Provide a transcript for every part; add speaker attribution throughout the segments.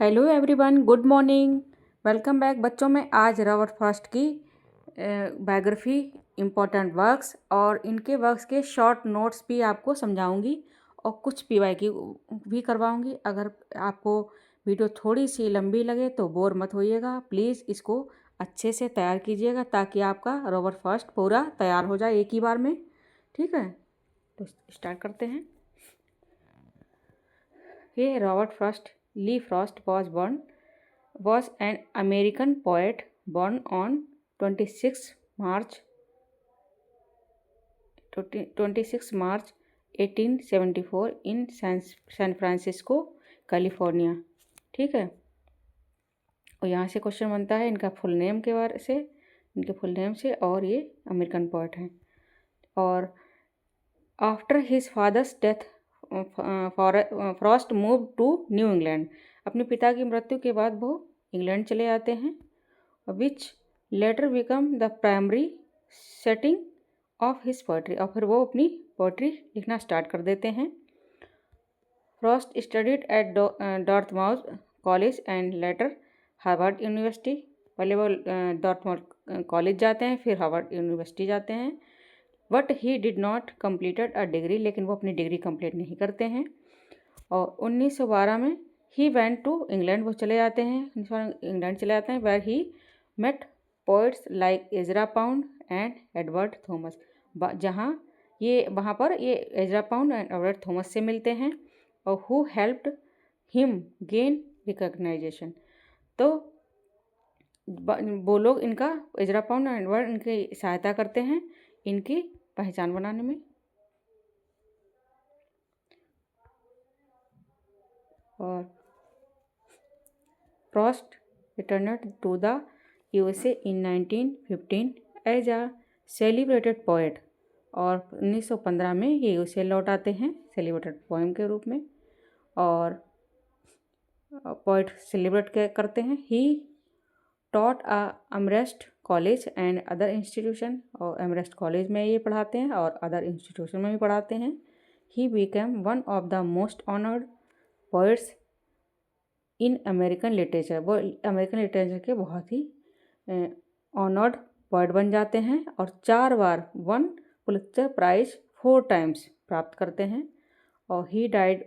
Speaker 1: Hello everyone, good morning. Welcome back बच्चों। मैं आज रॉबर्ट फ्रॉस्ट की बायोग्राफी, इम्पोर्टेंट वर्क्स और इनके वर्क्स के शॉर्ट नोट्स भी आपको समझाऊंगी और कुछ पीवाई भी करवाऊंगी। अगर आपको वीडियो थोड़ी सी लंबी लगे तो बोर मत होइएगा। प्लीज़ इसको अच्छे से तैयार कीजिएगा ताकि आपका रॉबर्ट फ्रॉस्ट पूरा तैयार हो जाए एक ही बार में। ठीक है, तो स्टार्ट करते हैं। ये रॉबर्ट फ्रॉस्ट ली Frost was an American poet born on 26 March 1874 in San Francisco, California. ठीक है, और यहाँ से क्वेश्चन बनता है इनका फुल नेम के बारे से, इनके फुल नेम से, और ये अमेरिकन पोएट हैं। और after his father's death Frost move to New England. अपने पिता की मृत्यु के बाद वो इंग्लैंड चले जाते हैं, which later become the primary setting of his poetry. और फिर वो अपनी पोइट्री लिखना स्टार्ट कर देते हैं। Frost studied at Dartmouth college and later Harvard university. पहले वो डॉर्थमाउथ कॉलेज जाते हैं, फिर हार्वर्ड यूनिवर्सिटी जाते हैं। But he did not completed a degree, लेकिन वो अपनी डिग्री कंप्लीट नहीं करते हैं। और 1912 में ही वेंट टू इंग्लैंड, वो चले जाते हैं, इंग्लैंड चले जाते हैं, where he met poets like Ezra Pound and Edward Thomas. वहाँ पर ये Ezra Pound and Edward Thomas से मिलते हैं, और who helped him gain recognition. तो वो लोग इनका, एजरा पाउंड एंड एडवर्ड, इनकी सहायता करते हैं इनकी पहचान बनाने में। और Frost returned to the USA in 1915 as a celebrated poet. और 1915 में ये यूएसए लौट आते हैं सेलिब्रेटेड पोएम के रूप में, और पोएट सेलिब्रेट करते हैं। He taught Amherst college and other institution, और अमरेस्ट कॉलेज में ये पढ़ाते हैं और अदर इंस्टीट्यूशन में भी पढ़ाते हैं। He became one of the most honoured poets in American literature. वो अमेरिकन लिटरेचर के बहुत ही ऑनर्ड पोइट बन जाते हैं, और 4 बार वन पुलित्जर प्राइज 4 टाइम्स प्राप्त करते हैं। और ही डाइड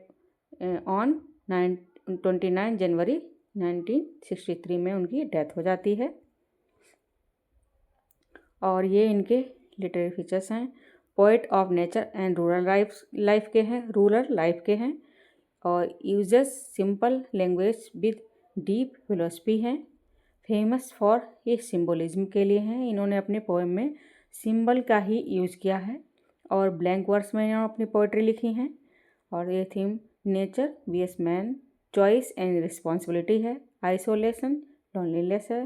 Speaker 1: ऑन 29 जनवरी 1963 में उनकी डेथ हो जाती है। और ये इनके लिटरेरी फीचर्स हैं। Poet of nature and rural life के हैं, और uses simple language with deep philosophy हैं। फेमस फॉर ये सिंबलिज्म के लिए हैं, इन्होंने अपने पोएम में सिंबल का ही यूज़ किया है, और ब्लैंक वर्ड्स में इन्होंने अपनी पोइट्री लिखी हैं। और ये theme nature VS man, choice and responsibility है, आइसोलेशन, लोनलीनेस है,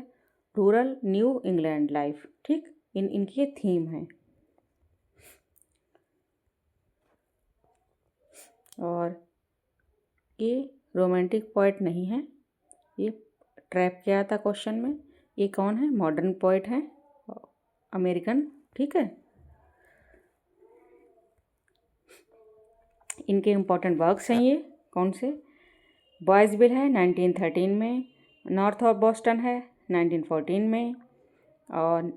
Speaker 1: रूरल न्यू इंग्लैंड लाइफ। ठीक, इनकी थीम है। और ये रोमांटिक पोएट नहीं है, ये ट्रैप किया था क्वेश्चन में। ये कौन है? मॉडर्न पोएट है, अमेरिकन। ठीक है, इनके इम्पोर्टेंट वर्क्स हैं ये कौन से? बॉयज़विल है 1913 में, नॉर्थ ऑफ बॉस्टन है 1914 में, और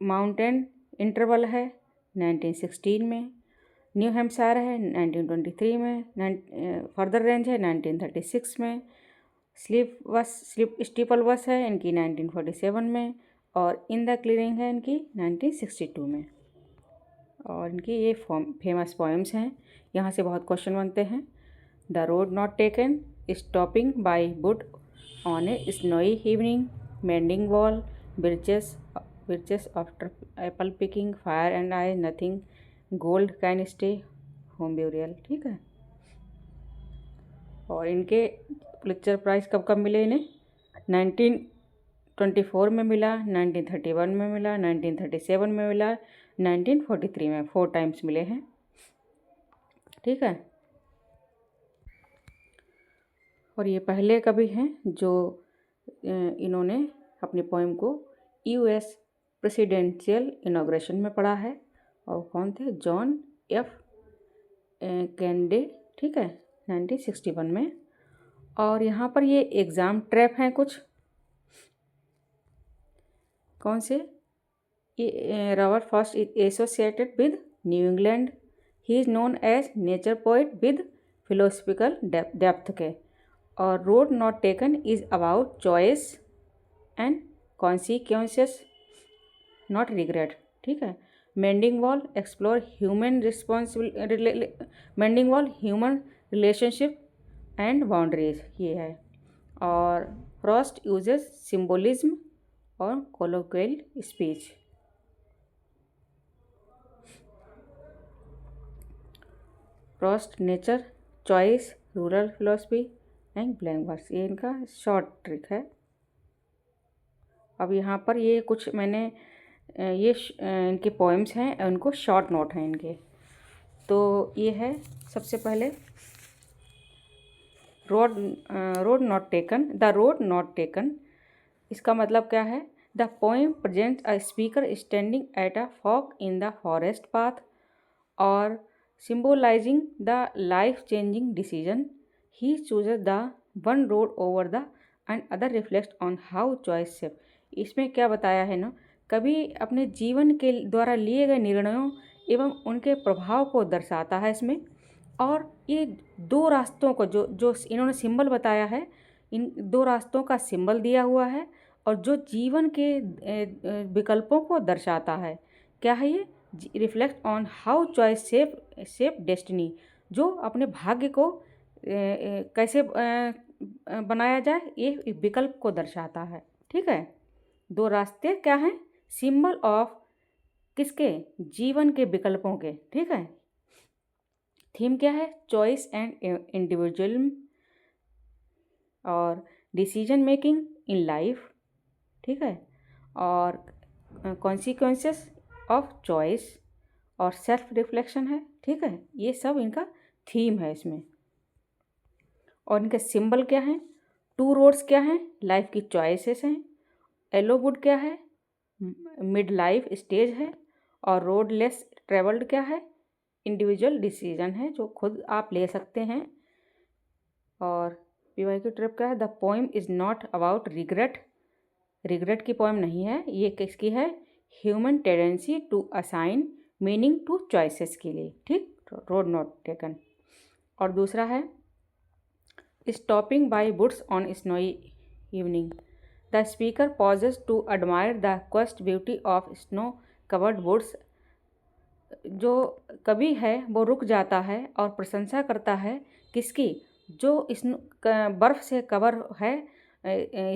Speaker 1: माउंटेन इंटरवल है 1916 में, न्यू हैम्पशायर है 1923 में, फर्दर रेंज है 1936 में, स्टीपल बस है इनकी 1947 में, और इन द क्लीयरिंग है इनकी 1962 में। और इनकी ये फेमस पोएम्स हैं, यहाँ से बहुत क्वेश्चन बनते हैं। The road not taken, stopping by would on A snowy evening, mending wall, birches after apple picking, fire and I, nothing, gold can stay, home burial। ठीक है, और इनके पुलित्जर प्राइज़ कब कब मिले इन्हें? 1924 में मिला, 1931 में मिला, 1937 में मिला, 1943 में 4 टाइम्स मिले हैं। ठीक है, और ये पहले कवि हैं जो इन्होंने अपनी पोएम को यूएस प्रेसिडेंशियल इनॉग्रेशन में पढ़ा है, और कौन थे? John F Kennedy. ठीक है, 1961 में। और यहाँ पर ये एग्ज़ाम ट्रैप हैं कुछ, कौन से? ये Robert Frost is associated with New England, he is known as nature poet with philosophical depth के। और road not taken is about choice and consequences not regret, ठीक है। Mending wall explore mending wall human relationship and boundaries, ये है। और Frost uses symbolism और colloquial speech. Frost nature, choice, rural philosophy and blank verse, ये इनका short trick है। अब यहाँ पर ये कुछ मैंने इनके पोएम्स हैं, उनको शॉर्ट नोट हैं इनके। तो ये है सबसे पहले road not taken, the road not taken, इसका मतलब क्या है? The poem present a speaker standing at a fork in the forest path और symbolizing the life-changing decision. He chooses the one road over the and other reflects on how choice shape. इसमें क्या बताया है ना, कभी अपने जीवन के द्वारा लिए गए निर्णयों एवं उनके प्रभाव को दर्शाता है इसमें। और ये दो रास्तों को जो इन्होंने सिंबल बताया है, इन दो रास्तों का सिंबल दिया हुआ है और जो जीवन के विकल्पों को दर्शाता है। क्या है ये? Reflect on how choice shape destiny, जो अपने भाग्य को कैसे बनाया जाए, ये विकल्प को दर्शाता है, ठीक है। दो रास्ते क्या हैं? सिंबल ऑफ किसके? जीवन के विकल्पों के, ठीक है। थीम क्या है? चॉइस एंड इंडिविजुअलिज्म और डिसीजन मेकिंग इन लाइफ, ठीक है। और कॉन्सिक्वेंसेस ऑफ चॉइस और सेल्फ रिफ्लेक्शन है, ठीक है। ये सब इनका थीम है इसमें। और इनके सिंबल क्या हैं? टू रोड्स क्या हैं? लाइफ की चॉइसेस हैं। येलो वुड क्या है? मिड लाइफ स्टेज है। और रोड लेस ट्रेवल्ड क्या है? इंडिविजुअल डिसीजन है, जो खुद आप ले सकते हैं। और पीवाई की ट्रिप क्या है? The poem is not about regret, regret की पोएम नहीं है ये, किसकी है? Human tendency to assign meaning to choices के लिए, ठीक। Road not taken. और दूसरा है stopping by woods on snowy evening, the speaker pauses to admire the quest beauty of snow covered woods. जो कवि है वो रुक जाता है और प्रशंसा करता है किसकी? जो बर्फ़ से कवर है,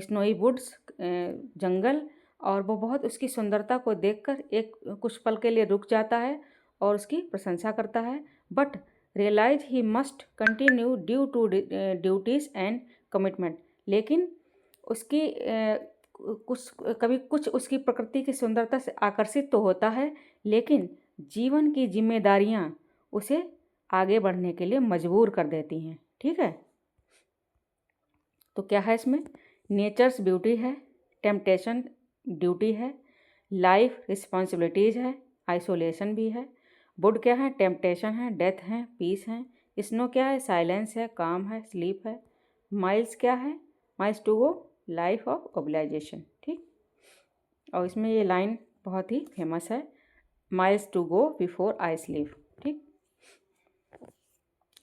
Speaker 1: स्नोई वुड्स, जंगल। और वो बहुत उसकी सुंदरता को देखकर एक कुछ पल के लिए रुक जाता है और उसकी प्रशंसा करता है। But realise he must continue due to duties and commitment, लेकिन उसकी कुछ उसकी प्रकृति की सुंदरता से आकर्षित तो होता है, लेकिन जीवन की जिम्मेदारियां उसे आगे बढ़ने के लिए मजबूर कर देती हैं, ठीक है। तो क्या है इसमें? नेचर्स ब्यूटी है, टेम्पटेशन ड्यूटी है, लाइफ रिस्पॉन्सिबिलिटीज़ है, आइसोलेशन भी है। वुड क्या है? टेम्पटेशन है, डेथ है, पीस है। स्नो क्या है? साइलेंस है, काम है, स्लीप है। माइल्स क्या है? Miles to go, life of obligation, ठीक। और इसमें ये लाइन बहुत ही फेमस है, miles to go before I sleep, ठीक।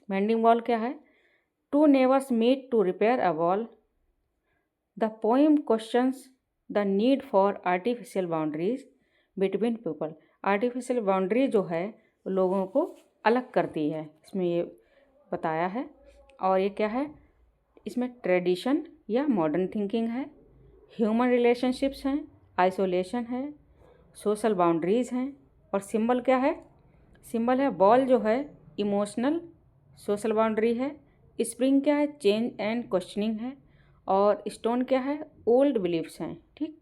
Speaker 1: मेंडिंग वॉल क्या है? Two neighbours meet to repair a wall, the poem questions the need for artificial boundaries between people. Artificial boundary जो है लोगों को अलग करती है, इसमें ये बताया है। और ये क्या है? इसमें ट्रेडिशन या मॉडर्न थिंकिंग है, ह्यूमन रिलेशनशिप्स हैं, आइसोलेशन है, सोशल बाउंड्रीज़ हैं। और सिंबल क्या है? सिंबल है बॉल, जो है इमोशनल सोशल बाउंड्री है। स्प्रिंग क्या है? चेंज एंड क्वेश्चनिंग है। और स्टोन क्या है? ओल्ड बिलीफ्स हैं, ठीक।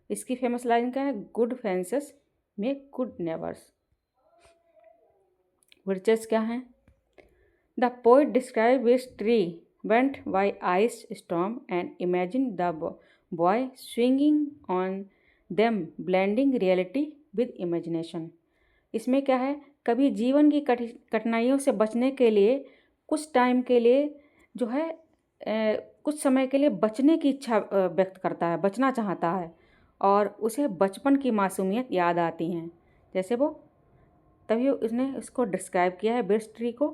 Speaker 1: इसकी फेमस लाइन क्या है? Good fences make good neighbours. वर्चेस क्या हैं? The poet describe which tree went by ice storm and imagine the boy swinging on them blending reality with imagination. इसमें क्या है? कभी जीवन की कठिनाइयों से बचने के लिए कुछ टाइम के लिए जो है कुछ समय के लिए बचने की इच्छा व्यक्त करता है, बचना चाहता है और उसे बचपन की मासूमियत याद आती हैं। जैसे वो तभी उसने उसको डिस्क्राइब किया है बिर्च ट्री को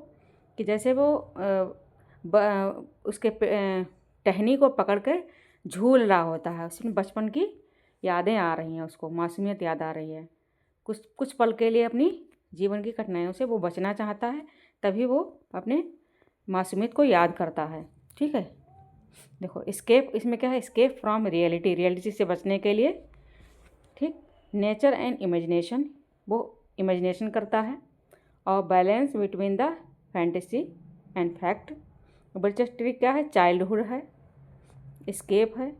Speaker 1: कि जैसे वो उसके टहनी को पकड़ कर झूल रहा होता है, उसमें बचपन की यादें आ रही हैं, उसको मासूमियत याद आ रही है। कुछ कुछ पल के लिए अपनी जीवन की कठिनाइयों से वो बचना चाहता है, तभी वो अपने मासूमियत को याद करता है। ठीक है, देखो एस्केप, इसमें क्या है, एस्केप फ्रॉम रियलिटी, रियलिटी से बचने के लिए। ठीक, नेचर एंड इमेजिनेशन, वो इमेजिनेशन करता है। और balance between the fantasy and fact. Birches tree क्या है, चाइल्डहुड है, एस्केप है,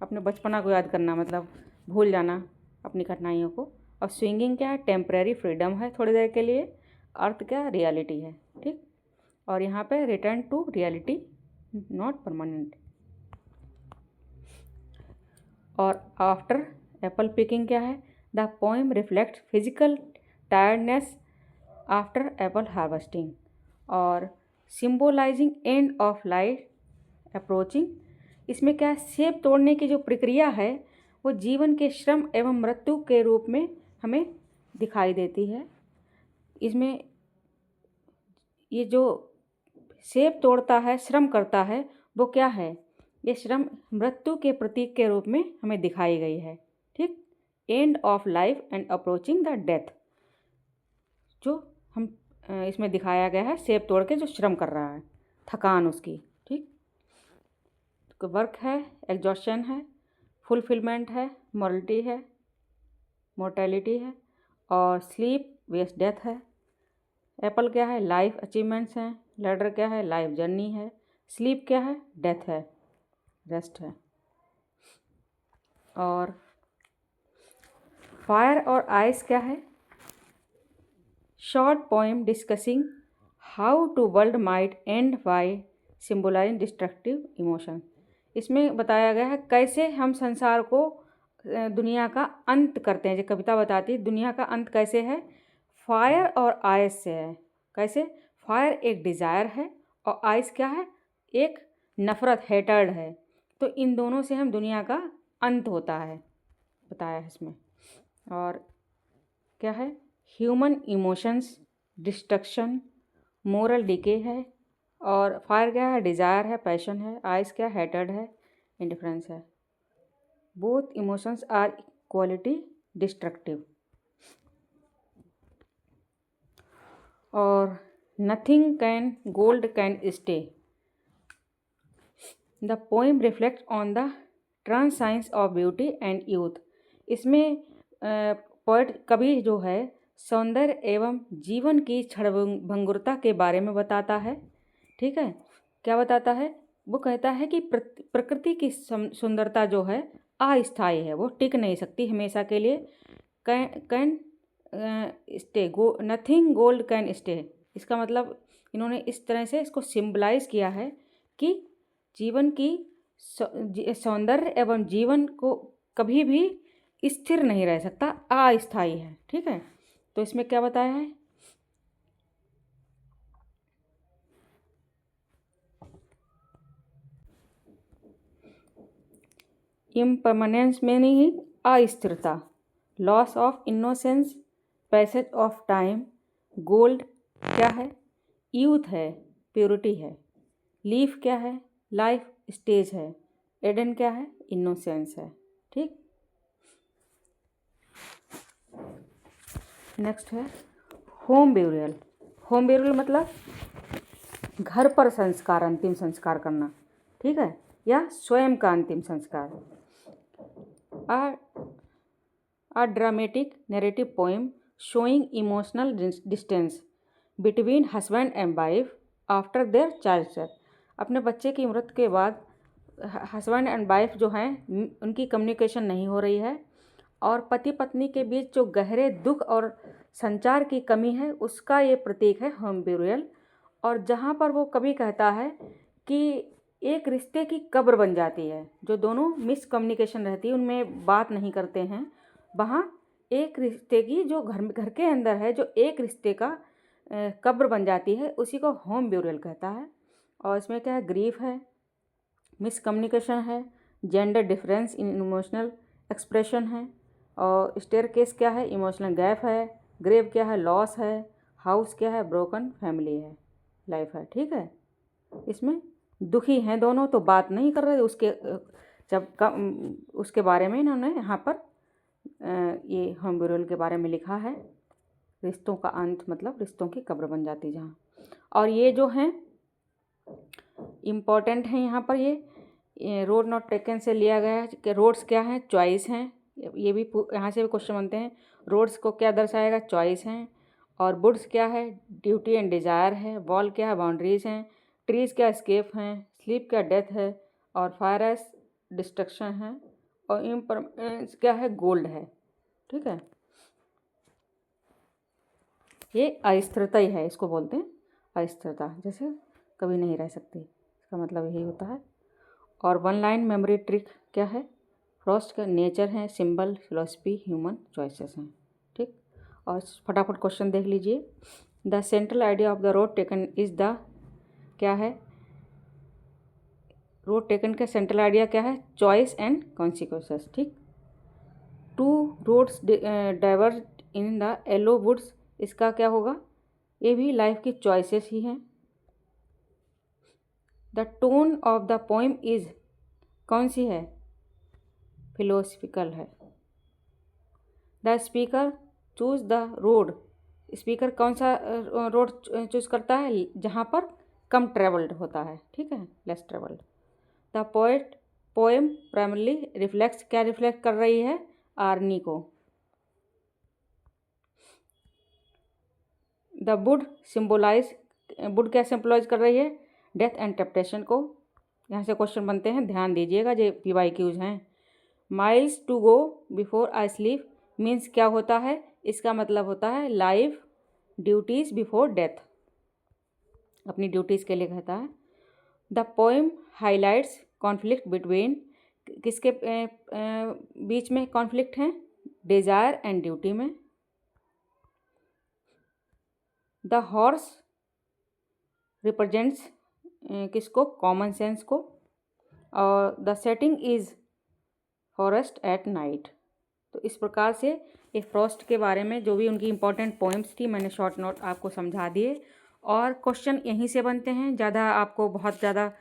Speaker 1: अपने बचपना को याद करना मतलब भूल जाना अपनी कठिनाइयों को। और स्विंगिंग क्या है, टेम्परेरी फ्रीडम है, थोड़ी देर के लिए। अर्थ क्या, रियलिटी है। ठीक, और यहाँ पे return to reality, not permanent. और आफ्टर एप्पल पिकिंग क्या है, the poem reflect physical tiredness after apple harvesting. और symbolising end of life approaching, इसमें क्या है, सेब तोड़ने की जो प्रक्रिया है वो जीवन के श्रम एवं मृत्यु के रूप में हमें दिखाई देती है। इसमें ये जो सेब तोड़ता है, श्रम करता है, वो क्या है, ये श्रम मृत्यु के प्रतीक के रूप में हमें दिखाई गई है। ठीक, and of life and approaching the death, जो हम इसमें दिखाया गया है, सेब तोड़ के जो श्रम कर रहा है, थकान उसकी। ठीक, तो वर्क है, एग्जॉशन है, फुलफिलमेंट है, मॉरलिटी है, मोर्टेलिटी है, और स्लीप वेस्ट डेथ है। एप्पल क्या है, लाइफ अचीवमेंट्स हैं। लैडर क्या है, लाइफ जर्नी है। स्लीप क्या है, डेथ है, रेस्ट है। और फायर और आइस क्या है, short poem discussing how to world might end by symbolising destructive emotion. इसमें बताया गया है कैसे हम संसार को, दुनिया का अंत करते हैं। जो कविता बताती है दुनिया का अंत कैसे है, फायर और आइस से है। कैसे, फायर एक डिज़ायर है और आइस क्या है, एक नफ़रत, हेटर्ड है। तो इन दोनों से हम दुनिया का अंत होता है, बताया है इसमें। और क्या है, human emotions, destruction, moral decay है। और फायर क्या है, डिज़ायर है, पैशन है। आइस क्या, हेटर्ड है, इंडिफरेंस है। Both emotions are equally destructive. और nothing can gold can stay, the poem reflect on the transience of beauty and youth. इसमें पोएट कवि जो है सौंदर्य एवं जीवन की क्षणभंगुरता के बारे में बताता है। ठीक है, क्या बताता है, वो कहता है कि प्रकृति की सुंदरता जो है अस्थायी है, वो टिक नहीं सकती हमेशा के लिए। Can stay, nothing gold can stay. इसका मतलब इन्होंने इस तरह से इसको सिम्बलाइज किया है कि जीवन की सौंदर्य एवं जीवन को कभी भी स्थिर नहीं रह सकता, अस्थायी है। ठीक है, तो इसमें क्या बताया है, इम्परमानेंस में नहीं, अस्थिरता, loss of innocence, passage of time. Gold क्या है, यूथ है, प्योरिटी है। लीफ क्या है, लाइफ स्टेज है। एडन क्या है, इनोसेंस है। ठीक, नेक्स्ट है होम ब्यूरियल। होम ब्यूरियल मतलब घर पर संस्कार, अंतिम संस्कार करना। ठीक है, या स्वयं का अंतिम संस्कार। A dramatic narrative poem showing emotional distance between husband and wife after their child's death। अपने बच्चे की मृत्यु के बाद हस्बैंड एंड वाइफ जो हैं उनकी कम्युनिकेशन नहीं हो रही है और पति पत्नी के बीच जो गहरे दुख और संचार की कमी है उसका ये प्रतीक है होम ब्यूरियल। और जहाँ पर वो कवि कहता है कि एक रिश्ते की कब्र बन जाती है, जो दोनों मिसकम्युनिकेशन रहती है, उनमें बात नहीं करते हैं, वहाँ एक रिश्ते की जो घर के अंदर है, जो एक रिश्ते का कब्र बन जाती है, उसी को होम ब्यूरियल कहता है। और इसमें क्या है, ग्रीफ है, मिसकम्युनिकेशन है, gender difference in emotional expression है, और स्टेयरकेस क्या है, इमोशनल गैप है, ग्रेव क्या है, लॉस है, हाउस क्या है, ब्रोकन फैमिली है, लाइफ है। ठीक है, इसमें दुखी हैं दोनों, तो बात नहीं कर रहे उसके उसके बारे में इन्होंने यहाँ पर ये होम ब्यूरल के बारे में लिखा है। रिश्तों का अंत मतलब रिश्तों की कब्र बन जाती जहाँ। और ये जो हैं इम्पॉर्टेंट हैं यहाँ पर, ये रोड नॉट टेकन से लिया गया है कि रोड्स क्या हैं, चॉइस हैं। ये भी यहाँ से भी क्वेश्चन बनते हैं, रोड्स को क्या दर्शाएगा, चॉइस हैं। और वुड्स क्या है, ड्यूटी एंड डिज़ायर है। वॉल क्या है, बाउंड्रीज हैं। ट्रीज़ क्या, स्केप हैं। स्लीप क्या, डेथ है। और फायर एस डिस्ट्रक्शन है। और इम्परमेंस क्या है, गोल्ड है। ठीक है, ये अस्थिरता ही है, इसको बोलते हैं अस्थिरता, जैसे कभी नहीं रह सकती, इसका मतलब यही होता है। और वन लाइन मेमोरी ट्रिक क्या है, फ्रॉस्ट का नेचर है, सिंबल, फिलोसफी, ह्यूमन चॉइसेस हैं। ठीक, और फटाफट क्वेश्चन देख लीजिए। The central idea of the road taken is the क्या है, रोड टेकन का सेंट्रल आइडिया क्या है, चॉइस एंड कॉन्सिक्वेंसेस। ठीक, two roads diverge in the yellow woods, इसका क्या होगा, ये भी लाइफ की चॉइसेस ही हैं। The tone of the poem is कौन सी है, फिलोसफिकल है। The speaker choose the road, speaker कौन सा रोड चूज करता है, जहाँ पर कम ट्रेवल्ड होता है। ठीक है, less travelled. The poet poem primarily reflects, क्या रिफ्लेक्ट कर रही है, आर्नी को। द वुड सिम्बोलाइज, वुड क्या सिम्बोलाइज कर रही है, डेथ एंड टेम्पटेशन को। यहाँ से क्वेश्चन बनते हैं, ध्यान दीजिएगा, ये PYQs हैं। Miles to go before I sleep means क्या होता है, इसका मतलब होता है लाइफ ड्यूटीज़ बिफोर डेथ, अपनी ड्यूटीज़ के लिए कहता है। The poem highlights conflict between, किसके बीच में कॉन्फ्लिक्ट हैं, डिज़ायर एंड ड्यूटी में। द हॉर्स रिप्रेजेंट्स किसको, कॉमन सेंस को। और the setting is forest at night. तो इस प्रकार से ये फ्रॉस्ट के बारे में जो भी उनकी इम्पोर्टेंट पोएम्स थी, मैंने शॉर्ट नोट आपको समझा दिए। और क्वेश्चन यहीं से बनते हैं, ज़्यादा आपको बहुत ज़्यादा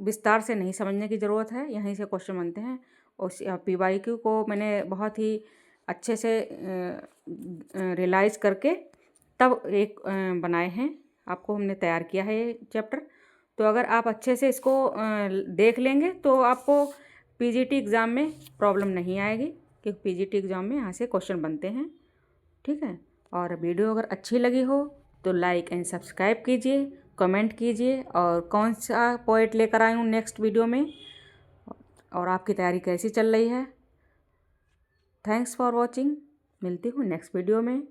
Speaker 1: विस्तार से नहीं समझने की ज़रूरत है, यहीं से क्वेश्चन बनते हैं। और PYQ को मैंने बहुत ही अच्छे से रियलाइज़ करके तब एक बनाए हैं, आपको हमने तैयार किया है ये चैप्टर। तो अगर आप अच्छे से इसको देख लेंगे तो आपको PGT एग्ज़ाम में प्रॉब्लम नहीं आएगी, क्योंकि PGT एग्ज़ाम में यहाँ से क्वेश्चन बनते हैं। ठीक है, और वीडियो अगर अच्छी लगी हो तो लाइक एंड सब्सक्राइब कीजिए, कमेंट कीजिए, और कौन सा पोएट लेकर आई हूँ नेक्स्ट वीडियो में, और आपकी तैयारी कैसी चल रही है। थैंक्स फॉर वॉचिंग, मिलती हूँ नेक्स्ट वीडियो में।